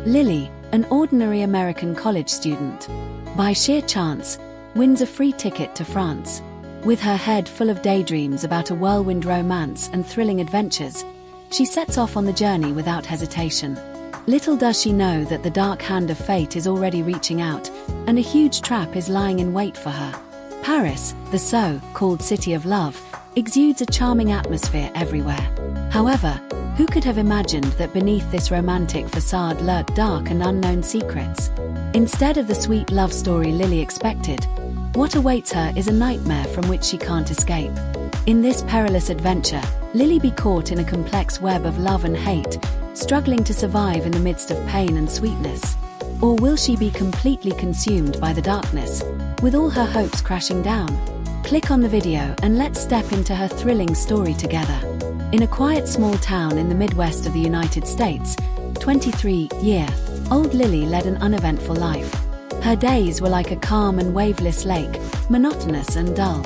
Lily, an ordinary American college student, by sheer chance, wins a free ticket to France. With her head full of daydreams about a whirlwind romance and thrilling adventures, she sets off on the journey without hesitation. Little does she know that the dark hand of fate is already reaching out, and a huge trap is lying in wait for her. Paris, the so-called City of Love, exudes a charming atmosphere everywhere. However, who could have imagined that beneath this romantic facade lurked dark and unknown secrets? Instead of the sweet love story Lily expected, what awaits her is a nightmare from which she can't escape. In this perilous adventure, Lily be caught in a complex web of love and hate, struggling to survive in the midst of pain and sweetness. Or will she be completely consumed by the darkness, with all her hopes crashing down? Click on the video and let's step into her thrilling story together. In a quiet small town in the Midwest of the United States, 23-year-old Lily led an uneventful life. Her days were like a calm and waveless lake, monotonous and dull.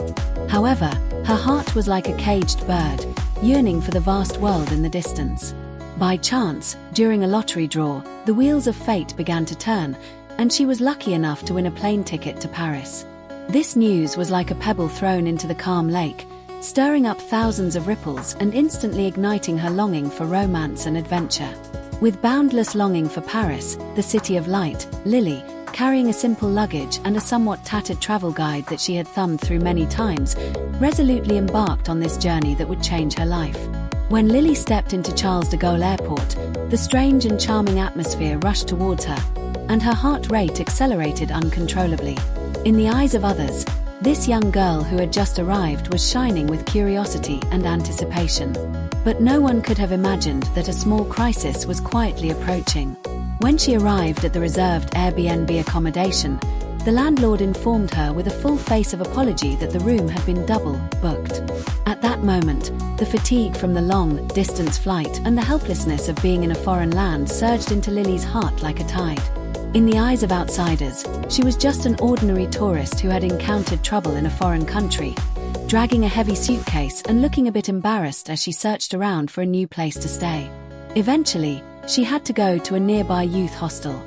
However, her heart was like a caged bird, yearning for the vast world in the distance. By chance, during a lottery draw, the wheels of fate began to turn, and she was lucky enough to win a plane ticket to Paris. This news was like a pebble thrown into the calm lake, stirring up thousands of ripples and instantly igniting her longing for romance and adventure. With boundless longing for Paris, the city of light, Lily, carrying a simple luggage and a somewhat tattered travel guide that she had thumbed through many times, resolutely embarked on this journey that would change her life. When Lily stepped into Charles de Gaulle Airport, the strange and charming atmosphere rushed towards her, and her heart rate accelerated uncontrollably. In the eyes of others, this young girl who had just arrived was shining with curiosity and anticipation. But no one could have imagined that a small crisis was quietly approaching. When she arrived at the reserved Airbnb accommodation, the landlord informed her with a full face of apology that the room had been double booked. At that moment, the fatigue from the long-distance flight and the helplessness of being in a foreign land surged into Lily's heart like a tide. In the eyes of outsiders, she was just an ordinary tourist who had encountered trouble in a foreign country, dragging a heavy suitcase and looking a bit embarrassed as she searched around for a new place to stay. Eventually, she had to go to a nearby youth hostel.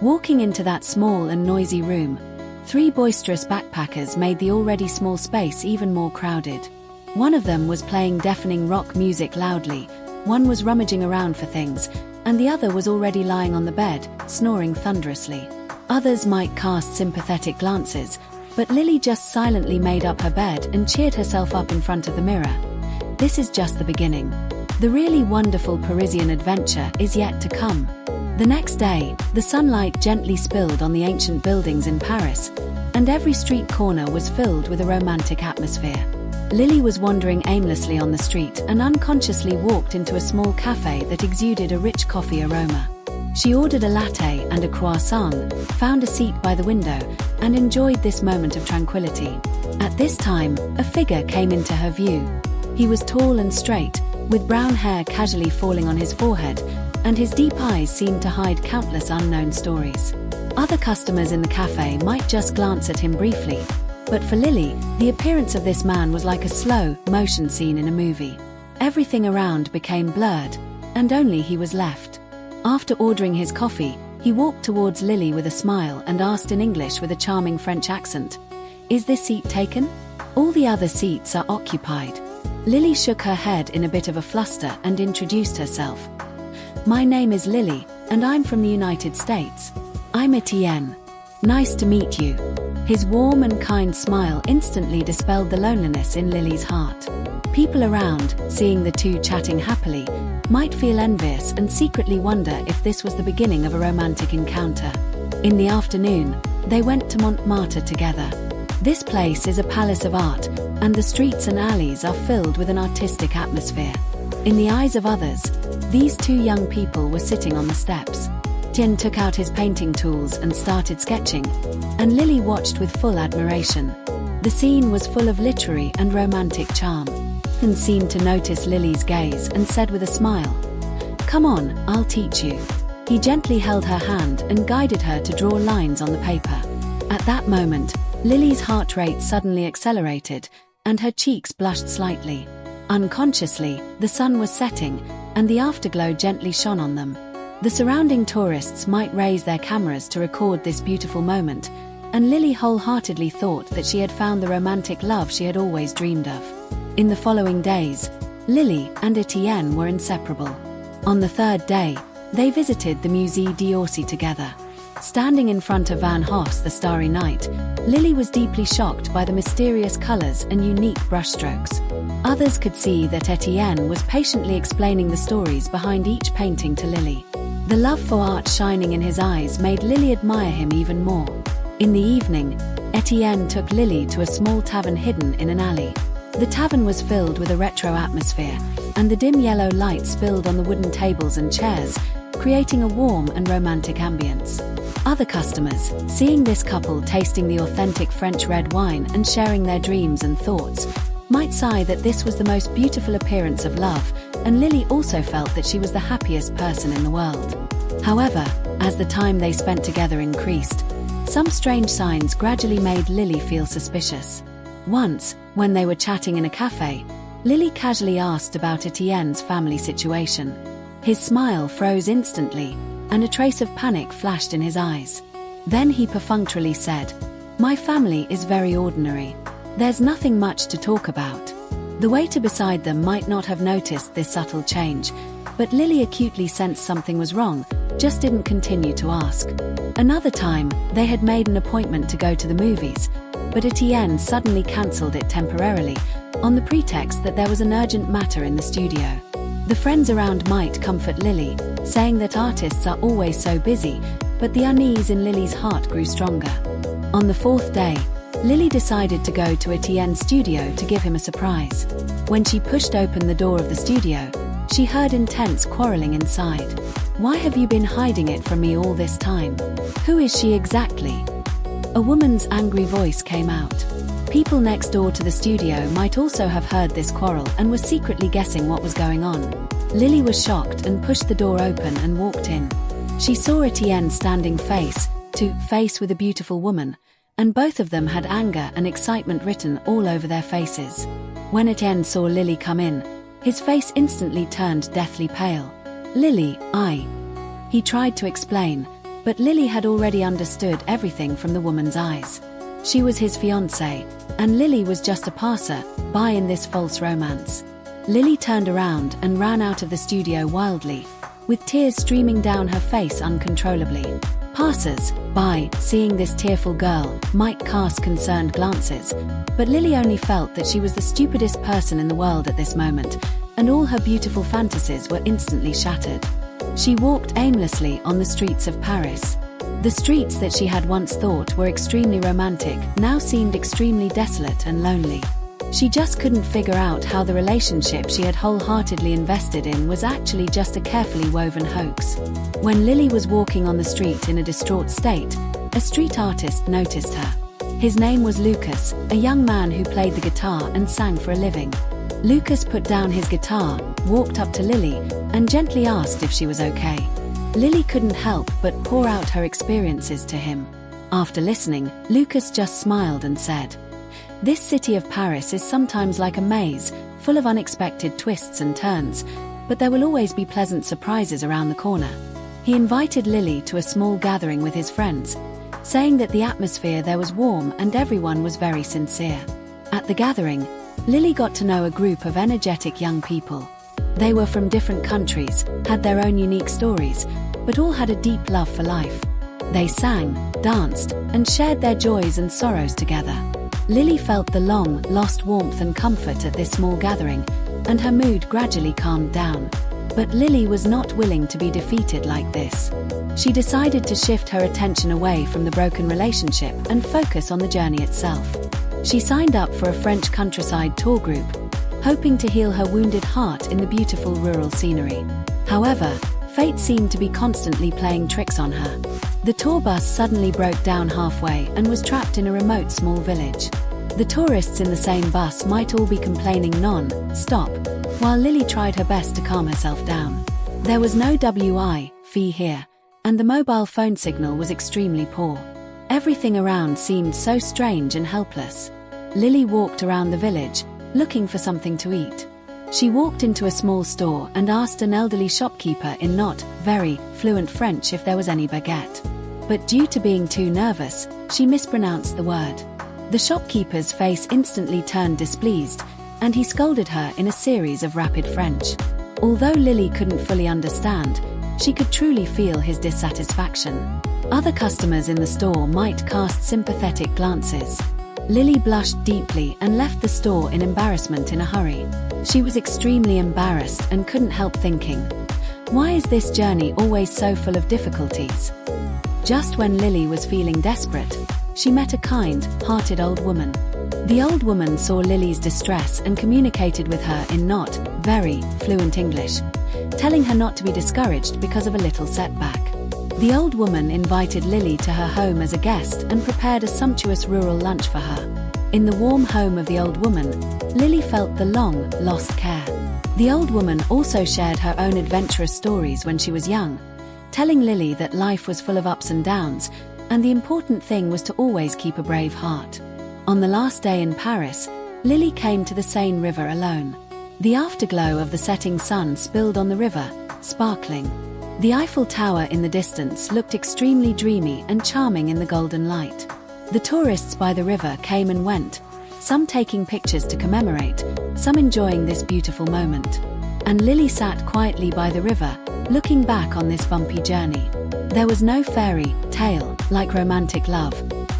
Walking into that small and noisy room, 3 boisterous backpackers made the already small space even more crowded. One of them was playing deafening rock music loudly, one was rummaging around for things, and the other was already lying on the bed, snoring thunderously. Others might cast sympathetic glances, but Lily just silently made up her bed and cheered herself up in front of the mirror. This is just the beginning. The really wonderful Parisian adventure is yet to come. The next day, the sunlight gently spilled on the ancient buildings in Paris, and every street corner was filled with a romantic atmosphere. Lily was wandering aimlessly on the street and unconsciously walked into a small cafe that exuded a rich coffee aroma. She ordered a latte and a croissant, found a seat by the window, and enjoyed this moment of tranquility. At this time, a figure came into her view. He was tall and straight, with brown hair casually falling on his forehead, and his deep eyes seemed to hide countless unknown stories. Other customers in the cafe might just glance at him briefly, but for Lily, the appearance of this man was like a slow-motion scene in a movie. Everything around became blurred, and only he was left. After ordering his coffee, he walked towards Lily with a smile and asked in English with a charming French accent, "Is this seat taken? All the other seats are occupied." Lily shook her head in a bit of a fluster and introduced herself. "My name is Lily, and I'm from the United States. I'm Etienne. Nice to meet you." His warm and kind smile instantly dispelled the loneliness in Lily's heart. People around, seeing the two chatting happily, might feel envious and secretly wonder if this was the beginning of a romantic encounter. In the afternoon, they went to Montmartre together. This place is a palace of art, and the streets and alleys are filled with an artistic atmosphere. In the eyes of others, these two young people were sitting on the steps. Etienne took out his painting tools and started sketching, and Lily watched with full admiration. The scene was full of literary and romantic charm. Etienne seemed to notice Lily's gaze and said with a smile, "Come on, I'll teach you." He gently held her hand and guided her to draw lines on the paper. At that moment, Lily's heart rate suddenly accelerated, and her cheeks blushed slightly. Unconsciously, the sun was setting, and the afterglow gently shone on them. The surrounding tourists might raise their cameras to record this beautiful moment, and Lily wholeheartedly thought that she had found the romantic love she had always dreamed of. In the following days, Lily and Etienne were inseparable. On the third day, they visited the Musée d'Orsay together. Standing in front of Van Gogh's The Starry Night, Lily was deeply shocked by the mysterious colors and unique brushstrokes. Others could see that Etienne was patiently explaining the stories behind each painting to Lily. The love for art shining in his eyes made Lily admire him even more. In the evening, Etienne took Lily to a small tavern hidden in an alley. The tavern was filled with a retro atmosphere, and the dim yellow light spilled on the wooden tables and chairs, creating a warm and romantic ambience. Other customers, seeing this couple tasting the authentic French red wine and sharing their dreams and thoughts, might sigh that this was the most beautiful appearance of love, and Lily also felt that she was the happiest person in the world. However, as the time they spent together increased, some strange signs gradually made Lily feel suspicious. Once, when they were chatting in a cafe, Lily casually asked about Etienne's family situation. His smile froze instantly, and a trace of panic flashed in his eyes. Then he perfunctorily said, "My family is very ordinary. There's nothing much to talk about." The waiter beside them might not have noticed this subtle change, but Lily acutely sensed something was wrong, just didn't continue to ask. Another time, they had made an appointment to go to the movies, but Etienne suddenly cancelled it temporarily, on the pretext that there was an urgent matter in the studio. The friends around might comfort Lily, saying that artists are always so busy, but the unease in Lily's heart grew stronger. On the fourth day, Lily decided to go to Etienne's studio to give him a surprise. When she pushed open the door of the studio, she heard intense quarreling inside. "Why have you been hiding it from me all this time? Who is she exactly?" A woman's angry voice came out. People next door to the studio might also have heard this quarrel and were secretly guessing what was going on. Lily was shocked and pushed the door open and walked in. She saw Etienne standing face to face with a beautiful woman, and both of them had anger and excitement written all over their faces. When Etienne saw Lily come in, his face instantly turned deathly pale. "Lily, He tried to explain, but Lily had already understood everything from the woman's eyes. She was his fiancée, and Lily was just a passer-by in this false romance. Lily turned around and ran out of the studio wildly, with tears streaming down her face uncontrollably. Passers-by, seeing this tearful girl, might cast concerned glances, but Lily only felt that she was the stupidest person in the world at this moment, and all her beautiful fantasies were instantly shattered. She walked aimlessly on the streets of Paris. The streets that she had once thought were extremely romantic now seemed extremely desolate and lonely. She just couldn't figure out how the relationship she had wholeheartedly invested in was actually just a carefully woven hoax. When Lily was walking on the street in a distraught state, a street artist noticed her. His name was Lucas, a young man who played the guitar and sang for a living. Lucas put down his guitar, walked up to Lily, and gently asked if she was okay. Lily couldn't help but pour out her experiences to him. After listening, Lucas just smiled and said, "This city of Paris is sometimes like a maze, full of unexpected twists and turns, but there will always be pleasant surprises around the corner." He invited Lily to a small gathering with his friends, saying that the atmosphere there was warm and everyone was very sincere. At the gathering, Lily got to know a group of energetic young people. They were from different countries, had their own unique stories, but all had a deep love for life. They sang, danced, and shared their joys and sorrows together. Lily felt the long-lost warmth and comfort at this small gathering, and her mood gradually calmed down. But Lily was not willing to be defeated like this. She decided to shift her attention away from the broken relationship and focus on the journey itself. She signed up for a French countryside tour group, hoping to heal her wounded heart in the beautiful rural scenery. However, fate seemed to be constantly playing tricks on her. The tour bus suddenly broke down halfway and was trapped in a remote small village. The tourists in the same bus might all be complaining non-stop, while Lily tried her best to calm herself down. There was no Wi-Fi here, and the mobile phone signal was extremely poor. Everything around seemed so strange and helpless. Lily walked around the village, looking for something to eat. She walked into a small store and asked an elderly shopkeeper in not very fluent French if there was any baguette. But due to being too nervous, she mispronounced the word. The shopkeeper's face instantly turned displeased, and he scolded her in a series of rapid French. Although Lily couldn't fully understand, she could truly feel his dissatisfaction. Other customers in the store might cast sympathetic glances. Lily blushed deeply and left the store in embarrassment in a hurry. She was extremely embarrassed and couldn't help thinking, why is this journey always so full of difficulties? Just when Lily was feeling desperate, she met a kind-hearted old woman. The old woman saw Lily's distress and communicated with her in not very fluent English, telling her not to be discouraged because of a little setback. The old woman invited Lily to her home as a guest and prepared a sumptuous rural lunch for her. In the warm home of the old woman, Lily felt the long-lost care. The old woman also shared her own adventurous stories when she was young, telling Lily that life was full of ups and downs, and the important thing was to always keep a brave heart. On the last day in Paris, Lily came to the Seine River alone. The afterglow of the setting sun spilled on the river, sparkling. The Eiffel Tower in the distance looked extremely dreamy and charming in the golden light. The tourists by the river came and went, some taking pictures to commemorate, some enjoying this beautiful moment. And Lily sat quietly by the river, looking back on this bumpy journey. There was no fairy tale like romantic love,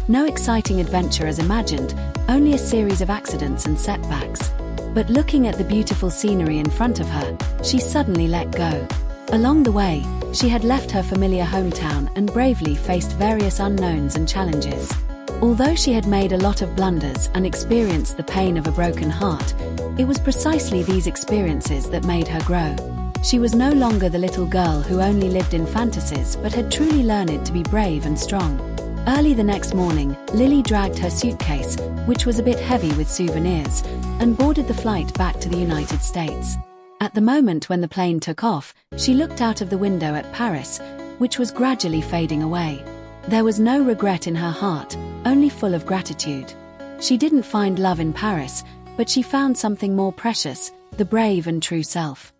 no exciting adventure as imagined, only a series of accidents and setbacks. But looking at the beautiful scenery in front of her, she suddenly let go. Along the way, she had left her familiar hometown and bravely faced various unknowns and challenges. Although she had made a lot of blunders and experienced the pain of a broken heart, it was precisely these experiences that made her grow. She was no longer the little girl who only lived in fantasies but had truly learned to be brave and strong. Early the next morning, Lily dragged her suitcase, which was a bit heavy with souvenirs, and boarded the flight back to the United States. At the moment when the plane took off, she looked out of the window at Paris, which was gradually fading away. There was no regret in her heart, only full of gratitude. She didn't find love in Paris, but she found something more precious, the brave and true self.